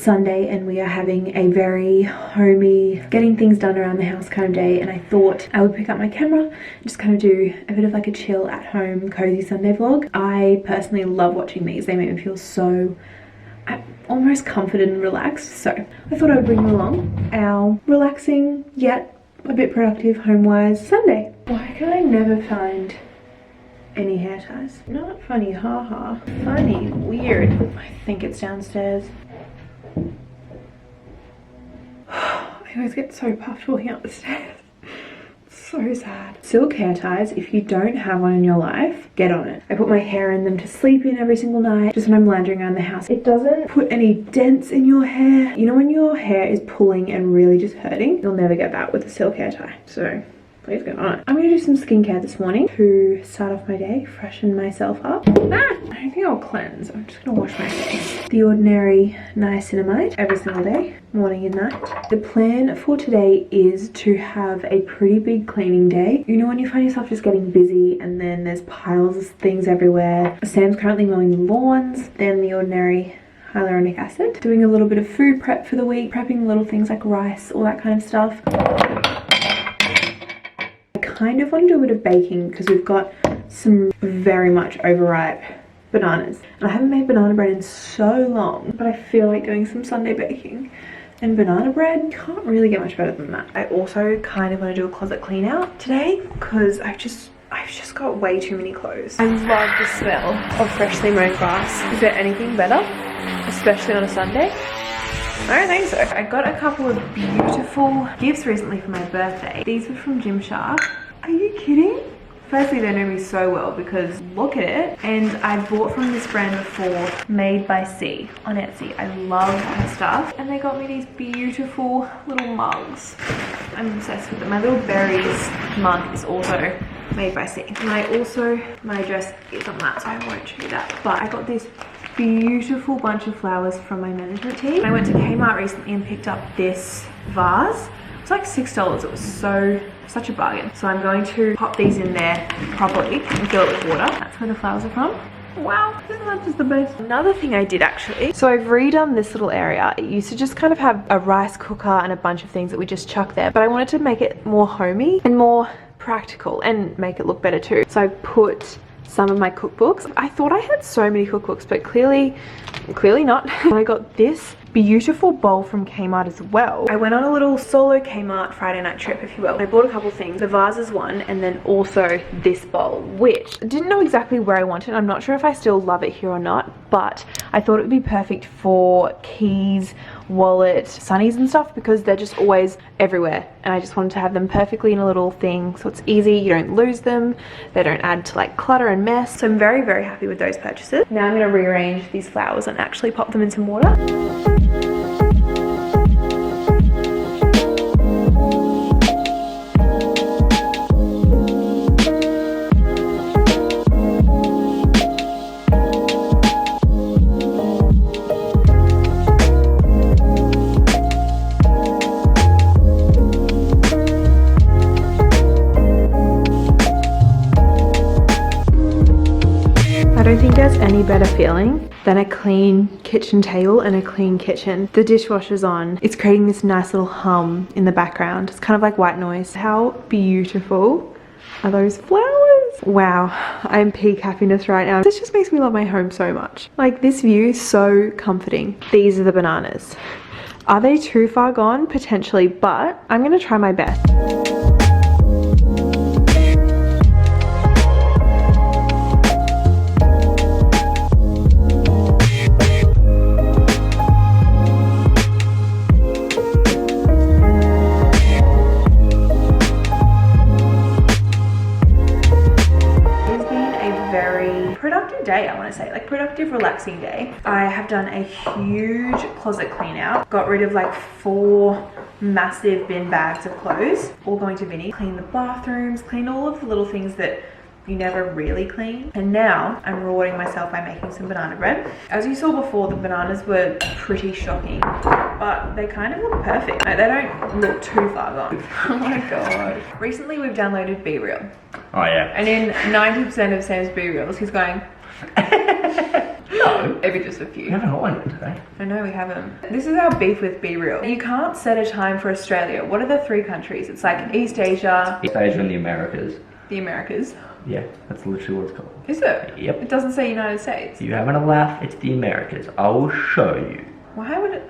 Sunday and we are having a very homey, getting things done around the house kind of day, and I thought I would pick up my camera and just kind of do a bit of like a chill at home cozy Sunday vlog. I personally love watching these. They make me feel so almost comforted and relaxed, so I thought I would bring you along our relaxing yet a bit productive home-wise Sunday. Why can I never find any hair ties? Not funny, haha. Funny, weird. I think it's downstairs. I always get so puffed walking up the stairs. So sad. Silk hair ties, if you don't have one in your life, get on it. I put my hair in them to sleep in every single night, just when I'm lounging around the house. It doesn't put any dents in your hair. You know when your hair is pulling and really just hurting? You'll never get that with a silk hair tie. So please get on it. I'm gonna do some skincare this morning to start off my day, freshen myself up. I don't think I'll cleanse. I'm just gonna wash my face. The ordinary niacinamide every single day, morning and night. The plan for today is to have a pretty big cleaning day. You know when you find yourself just getting busy and then there's piles of things everywhere. Sam's currently mowing the lawns, then the ordinary hyaluronic acid. Doing a little bit of food prep for the week, prepping little things like rice, all that kind of stuff. I kind of want to do a bit of baking because we've got some very much overripe bananas. And I haven't made banana bread in so long, but I feel like doing some Sunday baking. And banana bread, can't really get much better than that. I also kind of want to do a closet clean out today because I've just got way too many clothes. I love the smell of freshly mown grass. Is there anything better? Especially on a Sunday? I don't think so. I got a couple of beautiful gifts recently for my birthday. These were from Gymshark. Are you kidding? Firstly, they know me so well because look at it. And I bought from this brand before, Made by C on Etsy. I love her stuff. And they got me these beautiful little mugs. I'm obsessed with them. My little berries mug is also Made by C. And my address is on that, so I won't show you that. But I got this beautiful bunch of flowers from my management team. I went to Kmart recently and picked up this vase. It was like $6. It was such a bargain. So I'm going to pop these in there properly and fill it with water. That's where the flowers are from. Wow, isn't that just the best? Another thing I did actually, so I've redone this little area. It used to just kind of have a rice cooker and a bunch of things that we just chuck there, but I wanted to make it more homey and more practical and make it look better too. So I put some of my cookbooks. I thought I had so many cookbooks, but clearly not. I got this beautiful bowl from Kmart as well. I went on a little solo Kmart Friday night trip, if you will. I bought a couple things. The vases one, and then also this bowl, which I didn't know exactly where I wanted. I'm not sure if I still love it here or not, but I thought it would be perfect for keys, wallet, sunnies and stuff because they're just always everywhere. And I just wanted to have them perfectly in a little thing so it's easy, you don't lose them, they don't add to like clutter and mess. So I'm very, very happy with those purchases. Now I'm gonna rearrange these flowers and actually pop them in some water. I don't think there's any better feeling than a clean kitchen table and a clean kitchen. The dishwasher's on. It's creating this nice little hum in the background. It's kind of like white noise. How beautiful are those flowers? Wow, I'm peak happiness right now. This just makes me love my home so much. Like this view is so comforting. These are the bananas. Are they too far gone? Potentially, but I'm gonna try my best. Day, I want to say, like productive, relaxing day. I have done a huge closet clean out, got rid of like 4 massive bin bags of clothes, all going to Vinny. Cleaned the bathrooms, cleaned all of the little things that you never really clean. And now I'm rewarding myself by making some banana bread. As you saw before, the bananas were pretty shocking, but they kind of look perfect. Like, they don't look too far gone. Oh my god. Recently we've downloaded Be Real. Oh yeah. And in 90% of Sam's Be Reals, he's going No. Maybe just a few. We haven't got one today. I know we haven't. This is our beef with Be Real. You can't set a time for Australia. What are the 3 countries? It's like East Asia. East Asia and the Americas. The Americas. Yeah, that's literally what it's called. Is it? Yep. It doesn't say United States. You having a laugh? It's the Americas. I will show you. Why would it?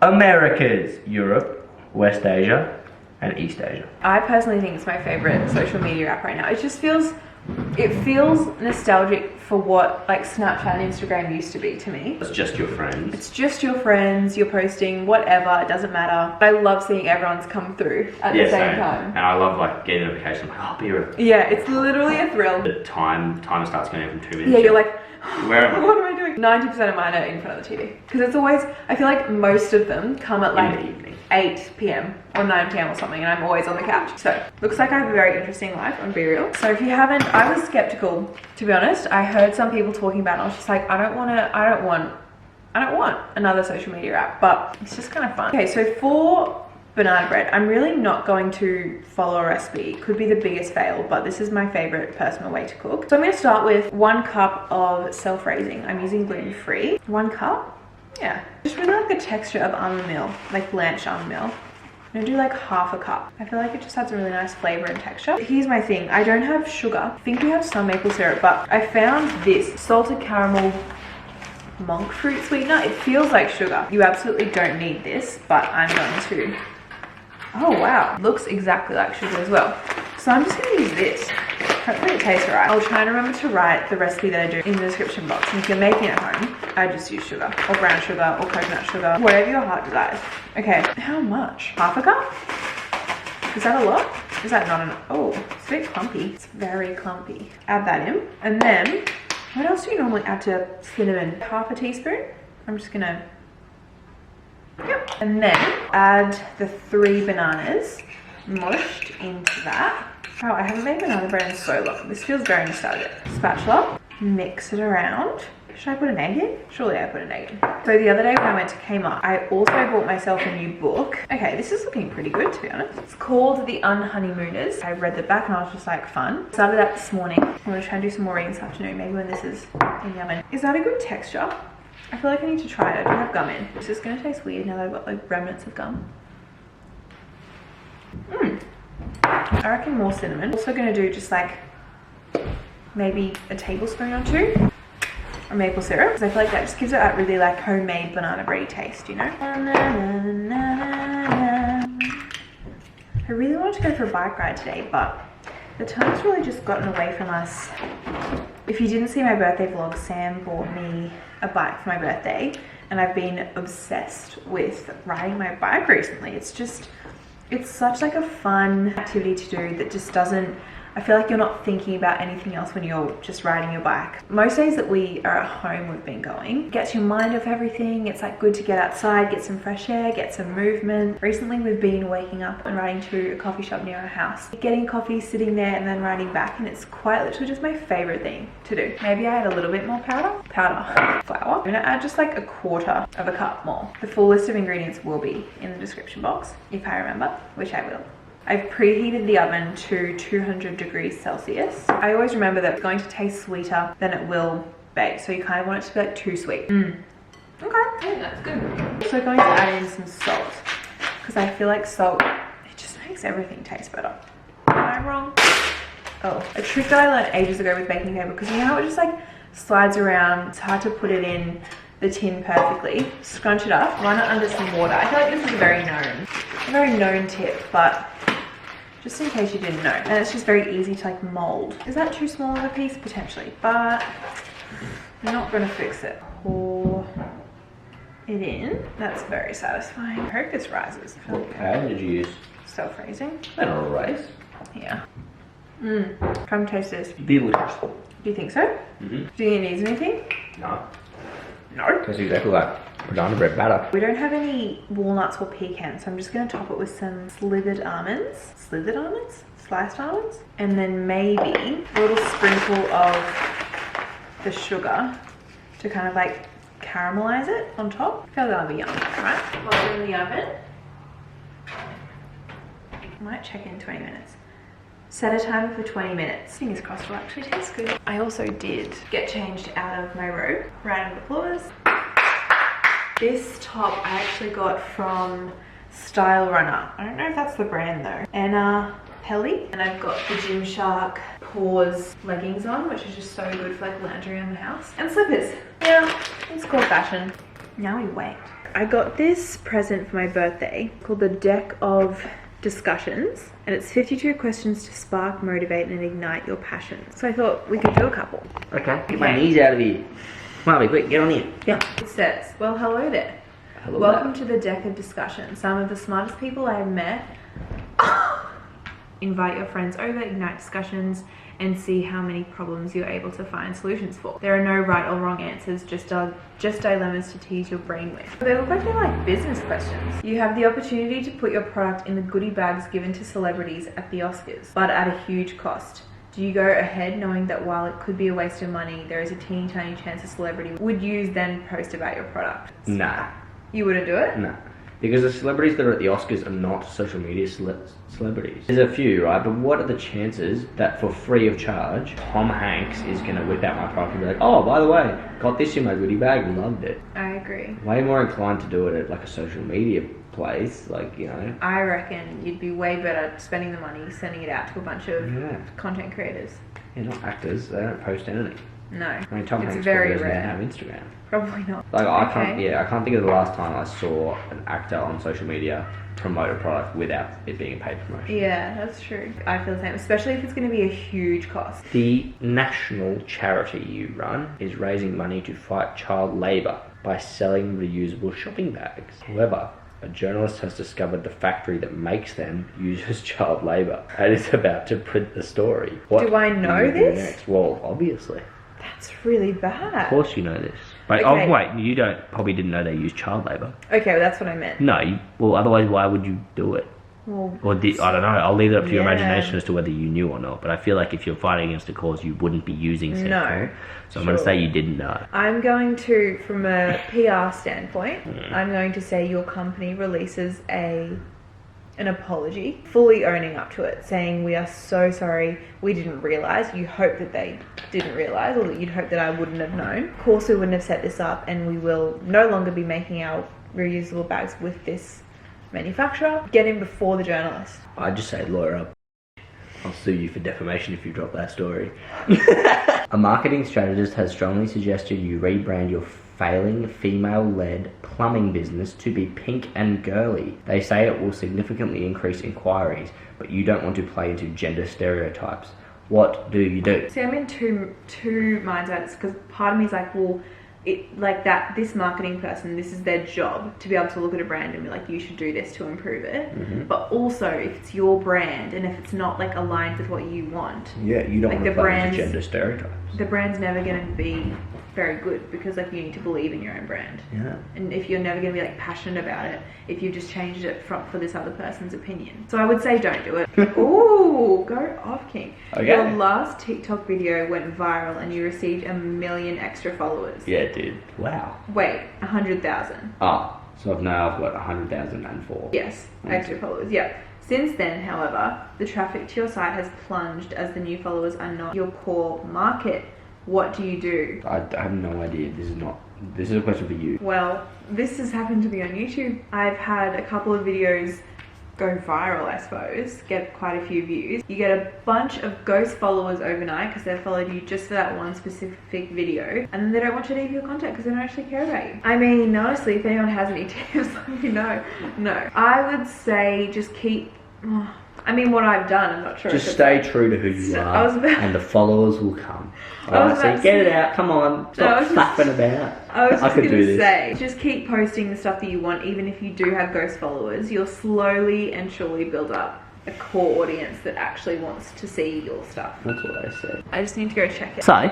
Americas, Europe, West Asia, and East Asia. I personally think it's my favorite social media app right now. It just feels, it feels nostalgic for what like Snapchat and Instagram used to be to me. It's just your friends. It's just your friends, you're posting, whatever, it doesn't matter. I love seeing everyone's come through at the same time. And I love like getting notifications like, oh, Be Real. Yeah, it's literally a thrill. The timer starts going from 2 minutes. Yeah, you're like, where am I? what am I doing? 90% of mine are in front of the TV. Because it's always, I feel like most of them come at like In the evening. 8 p.m. or 9 p.m. or something, and I'm always on the couch. So, looks like I have a very interesting life on Be Real. So if you haven't, I was skeptical, to be honest. I heard some people talking about it, and I was just like, I don't want another social media app, but it's just kind of fun. Okay, so for banana bread, I'm really not going to follow a recipe. It could be the biggest fail, but this is my favorite personal way to cook. So I'm gonna start with 1 cup of self-raising. I'm using gluten-free. 1 cup. Yeah, just really like the texture of almond meal, like blanched almond meal. I'm gonna do like half a cup. I feel like it just adds a really nice flavor and texture. Here's my thing, I don't have sugar. I think we have some maple syrup, but I found this salted caramel monk fruit sweetener. It feels like sugar. You absolutely don't need this, but I'm going to. Oh wow, looks exactly like sugar as well. So I'm just gonna use this. Hopefully it tastes right. I'll try and remember to write the recipe that I do in the description box. And if you're making it at home, I just use sugar or brown sugar or coconut sugar, whatever your heart desires. Okay, how much? Half a cup? Is that a lot? Is that not enough? Oh, it's a bit clumpy. It's very clumpy. Add that in. And then, what else do you normally add to cinnamon? Half a teaspoon. I'm just gonna, yep. And then add the 3 bananas mushed into that. Oh, I haven't made banana bread in so long. This feels very nostalgic. Spatula, mix it around. Should I put an egg in? Surely I put an egg in. So the other day when I went to Kmart, I also bought myself a new book. Okay, this is looking pretty good, to be honest. It's called The Unhoneymooners. I read the back and I was just like, fun. Started that this morning. I'm gonna try and do some more reading this afternoon, maybe when this is in the oven. Is that a good texture? I feel like I need to try it. I do have gum in. This is gonna taste weird now that I've got like remnants of gum. I reckon more cinnamon. Also gonna do just like maybe a tablespoon or 2 of maple syrup, because I feel like that just gives it that really like homemade banana bready taste, you know? I really wanted to go for a bike ride today, but the time's really just gotten away from us. If you didn't see my birthday vlog, Sam bought me a bike for my birthday, and I've been obsessed with riding my bike recently. It's such like a fun activity to do that just doesn't, I feel like you're not thinking about anything else when you're just riding your bike. Most days that we are at home, we've been going, gets your mind off everything. It's like good to get outside, get some fresh air, get some movement. Recently we've been waking up and riding to a coffee shop near our house, getting coffee, sitting there and then riding back, and it's quite literally just my favorite thing to do. Maybe I add a little bit more flour. I'm gonna add just like 1/4 of a cup more. The full list of ingredients will be in the description box if I remember, which I will. I've preheated the oven to 200 degrees Celsius. I always remember that it's going to taste sweeter than it will bake, so you kind of want it to be like too sweet. Okay, I think that's good. Also going to add in some salt, because I feel like salt, it just makes everything taste better. Am I wrong? Oh, a trick that I learned ages ago with baking paper, because you know how it just like slides around, it's hard to put it in the tin perfectly. Scrunch it up, run it under some water. I feel like this is a very known tip, but just in case you didn't know. And it's just very easy to like mold. Is that too small of a piece? Potentially, but I'm not gonna fix it. Pour it in. That's very satisfying. I hope this rises. What pan did you use? Self-raising. And a rice? Yeah. Come taste this. Delicious. Do you think so? Do you think it needs anything? No. No. Tastes exactly like banana bread batter. We don't have any walnuts or pecans, so I'm just gonna top it with some slivered almonds. Slivered almonds? Sliced almonds? And then maybe a little sprinkle of the sugar to kind of like caramelize it on top. I feel that'll be yummy, right? While we're in the oven, I might check in 20 minutes. Set a timer for 20 minutes. Fingers crossed will actually taste good. I also did get changed out of my robe. Round of applause. This top I actually got from Style Runner. I don't know if that's the brand though. Anna Pelly. And I've got the Gymshark Pause leggings on, which is just so good for like lounging around the house. And slippers. Yeah, it's called fashion. Now we wait. I got this present for my birthday called the Deck of Discussions, and it's 52 questions to spark, motivate, and ignite your passions. So I thought we could do a couple. Okay, get my knees out of here. Marley, quick, get on here. Yeah. It says, well, hello there. Hello Welcome there. to the Deck of Discussion. Some of the smartest people I have met. Invite your friends over, ignite discussions, and see how many problems you're able to find solutions for. There are no right or wrong answers, just dilemmas to tease your brain with. They look like they're like business questions. You have the opportunity to put your product in the goodie bags given to celebrities at the Oscars, but at a huge cost. Do you go ahead knowing that while it could be a waste of money, there is a teeny tiny chance a celebrity would use then post about your product? Nah. You wouldn't do it? Nah. Because the celebrities that are at the Oscars are not social media celebrities. There's a few, right? But what are the chances that for free of charge, Tom Hanks is going to whip out my product and be like, oh, by the way, got this in my goodie bag, loved it. I agree. Way more inclined to do it at like a social media place, like, you know. I reckon you'd be way better spending the money, sending it out to a bunch of content creators. Yeah, not actors. They don't post anything. No. I mean, Tom it's Hanks very probably doesn't rare. have Instagram. Probably not. Like, I can't think of the last time I saw an actor on social media promote a product without it being a paid promotion. Yeah, that's true. I feel the same, especially if it's going to be a huge cost. The national charity you run is raising money to fight child labour by selling reusable shopping bags. However, a journalist has discovered the factory that makes them uses child labour and is about to print the story. What Do I know do you do this? next? Well, obviously. That's really bad. Of course you know this. But Okay. oh wait, you probably didn't know they use child labour. Okay, well, that's what I meant. No, well otherwise why would you do it? Well, Or I don't know, I'll leave it up to your Yeah. imagination as to whether you knew or not. But I feel like if you're fighting against a cause, you wouldn't be using said No, cause. So I'm going to sure. say you didn't know. I'm going to, from a PR standpoint, I'm going to say your company releases an apology, fully owning up to it, saying we are so sorry, we didn't realise. You hope that they didn't realise, or that you'd hope that I wouldn't have known. Of course we wouldn't have set this up, and we will no longer be making our reusable bags with this manufacturer. Get in before the journalist. I'd just say lawyer up. I'll sue you for defamation if you drop that story. A marketing strategist has strongly suggested you rebrand your failing female-led plumbing business to be pink and girly. They say it will significantly increase inquiries, but you don't want to play into gender stereotypes. What do you do? See, I'm in two minds about this, because part of me is like, well, this marketing person, this is their job to be able to look at a brand and be like, you should do this to improve it. Mm-hmm. But also, if it's your brand and if it's not like aligned with what you want, Yeah, you don't Like want to the play brands- into gender stereotypes. the brand's never going to be very good, because like you need to believe in your own brand. Yeah. And if you're never going to be like passionate about it, if you've just changed it for this other person's opinion. So I would say don't do it. Ooh, go off, King. Okay. Your last TikTok video went viral and you received 1 million extra followers. Yeah, it did. Wow. Wait, 100,000. Oh, so I've got 100,004. Yes, extra followers. Yeah. Since then, however, the traffic to your site has plunged as the new followers are not your core market. What do you do? I have no idea. This is a question for you. Well, this has happened to me on YouTube. I've had a couple of videos go viral, I suppose, get quite a few views. You get a bunch of ghost followers overnight because they've followed you just for that one specific video, and then they don't watch any of your content because they don't actually care about you. I mean, honestly, if anyone has any tips, let me know. No, I would say just keep... I mean, what I've done, I'm not sure. Just if stay it's true to who you I are, was about- and the followers will come. I was Alright, so about get to it say- out. Come on, I stop was just- flapping about. I was just could gonna do this. say, just keep posting the stuff that you want, even if you do have ghost followers. You'll slowly and surely build up a core audience that actually wants to see your stuff. That's what I said. I just need to go check it. So,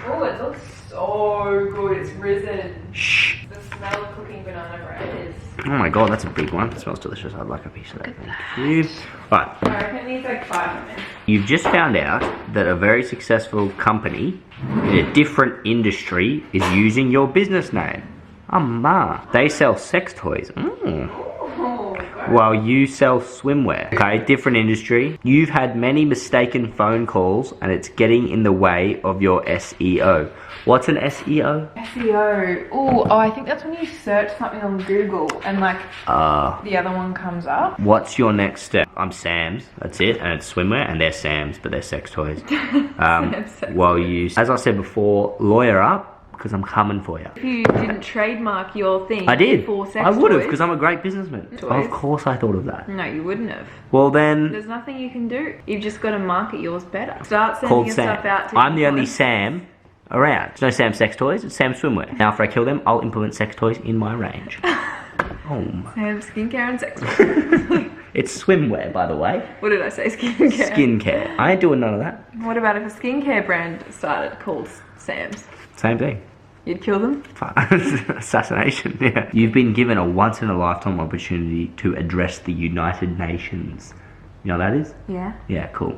Oh, it looks so good. It's risen. shh. The smell of cooking banana bread is... Oh my god, that's a big one. It smells delicious. I'd like a piece of that. Thank you. Right, I reckon it needs like 5 minutes. you've just found out that a very successful company in a different industry is using your business name. They sell sex toys. Oh, while you sell swimwear. Okay, different industry. You've had many mistaken phone calls and it's getting in the way of your SEO. What's an SEO? SEO. Oh, I think that's when you search something on Google and like the other one comes up. What's your next step? I'm Sam's, that's it, and it's swimwear, and they're Sam's, but they're sex toys. While you, as I said before, lawyer up, because I'm coming for you. If you didn't trademark your thing, I did. For sex I would have, toys, because I'm a great businessman. Toys. Of course I thought of that. No, you wouldn't have. Well then, There's nothing you can do. You've just got to market yours better. Start sending called your Sam. stuff out to I'm the only people. Sam around. There's no Sam sex toys, it's Sam swimwear. Now after I kill them, I'll implement sex toys in my range. Sam skincare and sex toys. It's swimwear, by the way. What did I say? Skincare. Skincare. I ain't doing none of that. What about if a skincare brand started called Sam's? Same thing. You'd kill them? Assassination, yeah. You've been given a once-in-a-lifetime opportunity to address the United Nations. You know what that is? Yeah. Yeah, cool.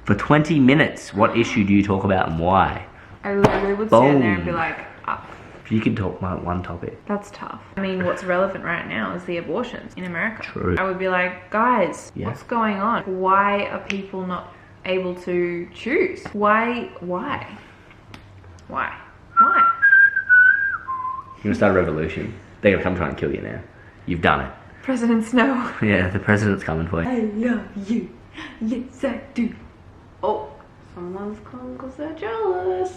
For 20 minutes, what issue do you talk about and why? I literally would stand there and be like, You can talk about one topic. that's tough. I mean, what's relevant right now is the abortions in America. True. I would be like, guys, Yeah. what's going on? Why are people not able to choose? Why? You're gonna start a revolution. They're gonna come try and kill you now. You've done it. President Snow. Yeah, the president's coming for you. I love you. Yes, I do. Oh, someone's calling because they're jealous.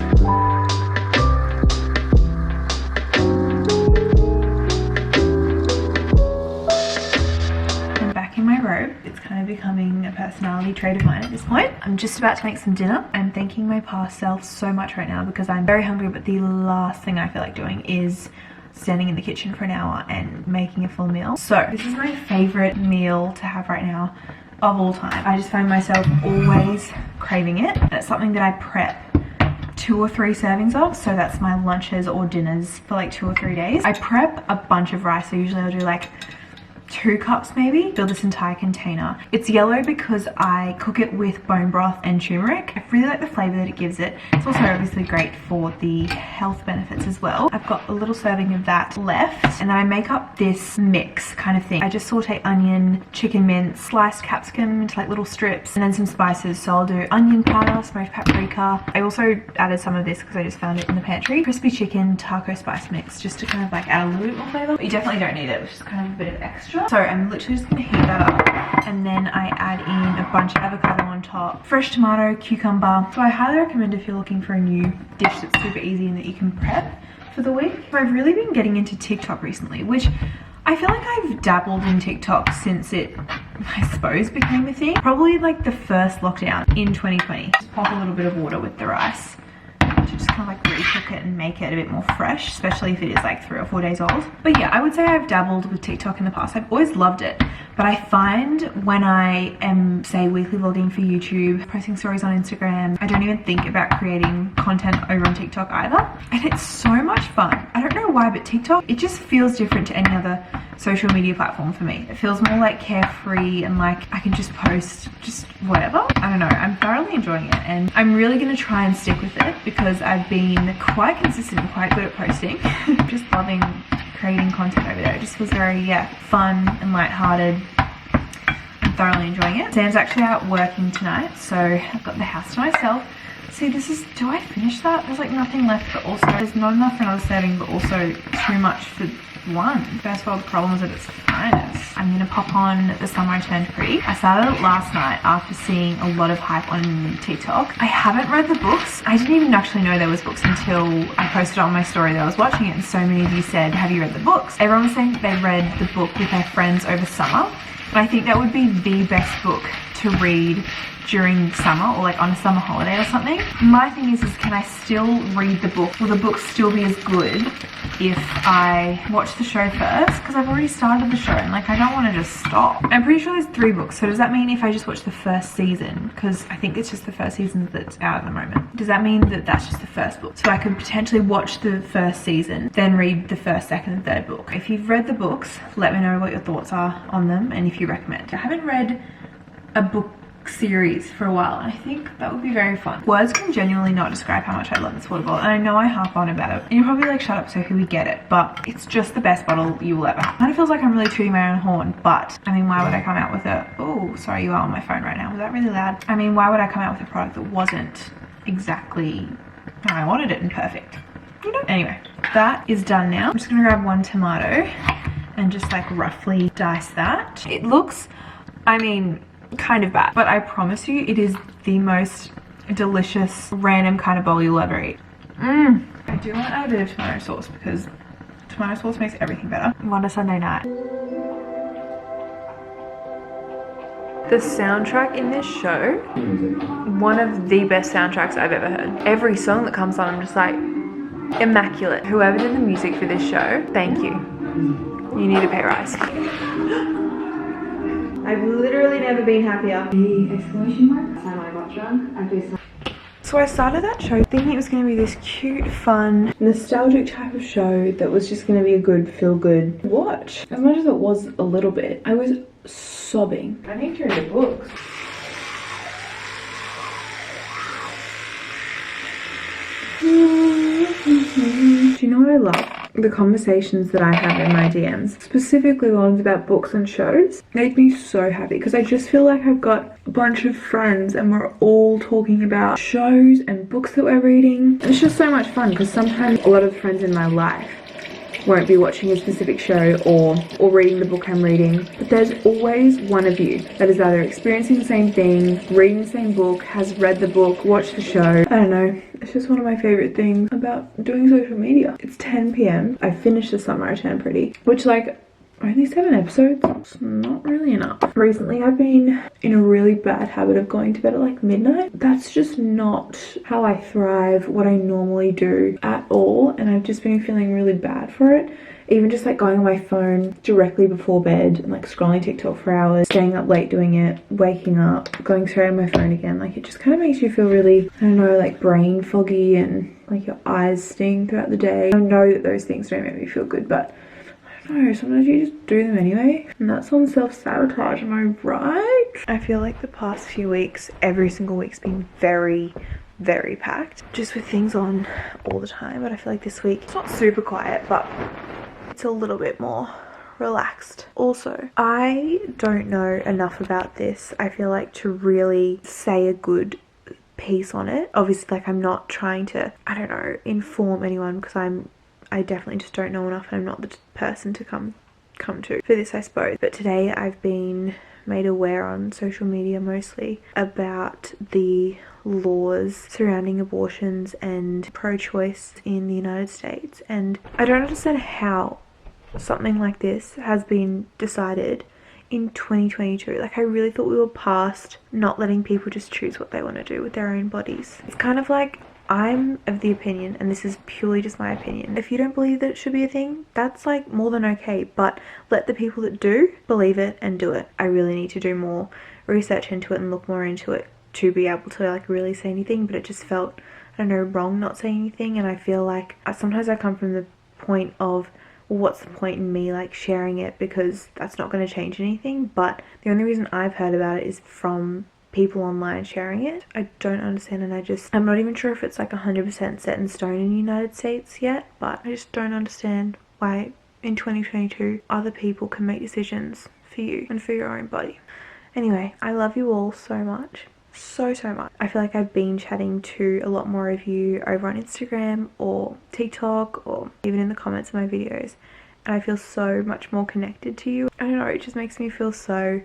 I'm back in my robe. It's kind of becoming a personality trait of mine at this point. I'm just about to make some dinner. I'm thanking my past self so much right now because I'm very hungry, but the last thing I feel like doing is standing in the kitchen for an hour and making a full meal. So this is my favorite meal to have right now of all time. I just find myself always craving it. And it's something that I prep 2 or 3 servings of, so that's my lunches or dinners for like 2 or 3 days. I prep a bunch of rice, so usually I'll do like 2 cups maybe. Fill this entire container. It's yellow because I cook it with bone broth and turmeric. I really like the flavor that it gives it. It's also obviously great for the health benefits as well. I've got a little serving of that left, and then I make up this mix kind of thing. I just saute onion, chicken mince, sliced capsicum into like little strips, and then some spices. So I'll do onion powder, smoked paprika. I also added some of this because I just found it in the pantry. Crispy chicken, taco spice mix, just to kind of like add a little bit more flavor. But you definitely don't need it, which is kind of a bit of extra. So I'm literally just gonna heat that up, and then I add in a bunch of avocado on top, fresh tomato, cucumber. So I highly recommend if you're looking for a new dish that's super easy and that you can prep for the week. So I've really been getting into TikTok recently, which I feel like I've dabbled in TikTok since it, I suppose, became a thing. Probably like the first lockdown in 2020. Just pop a little bit of water with the rice to just kind of like recook it and make it a bit more fresh, especially if it is like 3 or 4 days old. But yeah, I would say I've dabbled with TikTok in the past. I've always loved it, but I find when I am, say, weekly vlogging for YouTube, posting stories on Instagram, I don't even think about creating content over on TikTok either. And it's so much fun. I don't know why, but TikTok, it just feels different to any other social media platform for me. It feels more like carefree and like I can just post just whatever. I don't know, I'm thoroughly enjoying it, and I'm really gonna try and stick with it because I've been quite consistent and quite good at posting. Just loving creating content over there. It just was very, fun and lighthearted. I'm thoroughly enjoying it. Sam's actually out working tonight, so I've got the house to myself. See, this is, do I finish that? There's like nothing left, but also there's not enough for another serving, but also too much for one. First world problems at its finest. I'm gonna pop on The Summer I Turned Pretty. I started it last night after seeing a lot of hype on TikTok. I haven't read the books. I didn't even actually know there was books until I posted on my story that I was watching it, and so many of you said, have you read the books? Everyone was saying that they read the book with their friends over summer, but I think that would be the best book to read during summer or like on a summer holiday or something. My thing is can I still read the book? Will the book still be as good if I watch the show first? Because I've already started the show and like I don't want to just stop. I'm pretty sure there's 3 books, so does that mean if I just watch the first season, because I think it's just the first season that's out at the moment, does that mean that that's just the first book? So I could potentially watch the first season, then read the first, second and third book. If you've read the books, let me know what your thoughts are on them and if you recommend. I haven't read a book series for a while, and I think that would be very fun. Words can genuinely not describe how much I love this water bottle, and I know I harp on about it, and you're probably like, shut up Sophie, we get it, but it's just the best bottle you will ever have. It kind of feels like I'm really tooting my own horn, but I mean, why would I come out with a, oh sorry, you are on my phone right now, was that really loud? I mean, why would I come out with a product that wasn't exactly how I wanted it and perfect, you know? Anyway, that is done now. I'm just gonna grab one tomato and just like roughly dice that. It looks, I mean, kind of bad, but I promise you it is the most delicious random kind of bowl you'll ever eat. I do want to add a bit of tomato sauce because tomato sauce makes everything better. On a Sunday night. The soundtrack in this show, one of the best soundtracks I've ever heard. Every song that comes on, I'm just like, immaculate. Whoever did the music for this show, thank you. You need a pay rise. I've literally never been happier. The exclamation mark. Time I got drunk. So I started that show thinking it was going to be this cute, fun, nostalgic type of show that was just going to be a good, feel-good watch. As much as it was a little bit, I was sobbing. I need to read the books. Do you know what I love? The conversations that I have in my DMs, specifically ones about books and shows, make me so happy because I just feel like I've got a bunch of friends and we're all talking about shows and books that we're reading. It's just so much fun because sometimes a lot of friends in my life won't be watching a specific show or reading the book I'm reading, but there's always one of you that is either experiencing the same thing, reading the same book, has read the book, watched the show. I don't know, it's just one of my favorite things about doing social media. It's 10 p.m. I finished The Summer I Turned Pretty, which like only 7 episodes, it's not really enough. Recently I've been in a really bad habit of going to bed at like midnight. That's just not how I thrive, what I normally do at all, and I've just been feeling really bad for it. Even just like going on my phone directly before bed and like scrolling TikTok for hours, staying up late doing it, waking up, going straight on my phone again, like it just kind of makes you feel really, I don't know, like brain foggy and like your eyes sting throughout the day. I know that those things don't make me feel good, but no, sometimes you just do them anyway, and that's on self-sabotage, am I right? I feel like the past few weeks, every single week's been very, very packed, just with things on all the time, but I feel like this week, it's not super quiet, but it's a little bit more relaxed. Also, I don't know enough about this, I feel like, to really say a good piece on it. Obviously, like, I'm not trying to, I don't know, inform anyone because I definitely just don't know enough and I'm not the person to come to for this, I suppose. But today I've been made aware on social media mostly about the laws surrounding abortions and pro-choice in the United States, and I don't understand how something like this has been decided in 2022. Like, I really thought we were past not letting people just choose what they want to do with their own bodies. It's kind of like, I'm of the opinion, and this is purely just my opinion, if you don't believe that it should be a thing, that's like more than okay, but let the people that do believe it and do it. I really need to do more research into it and look more into it to be able to like really say anything, but it just felt, I don't know, wrong not saying anything. And I feel like sometimes I come from the point of, well, what's the point in me like sharing it, because that's not going to change anything. But the only reason I've heard about it is from people online sharing it. I don't understand, and I'm not even sure if it's like 100% set in stone in the United States yet, but I just don't understand why in 2022 other people can make decisions for you and for your own body. Anyway, I love you all so much. So much. I feel like I've been chatting to a lot more of you over on Instagram or TikTok or even in the comments of my videos, and I feel so much more connected to you. I don't know, it just makes me feel so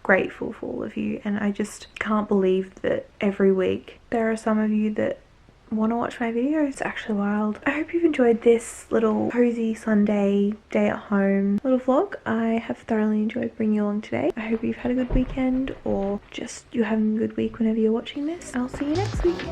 grateful for all of you, and I just can't believe that every week there are some of you that want to watch my videos. It's actually wild. I hope you've enjoyed this little cozy Sunday day at home little vlog. I have thoroughly enjoyed bringing you along today. I hope you've had a good weekend, or just you're having a good week whenever you're watching this. I'll see you next week.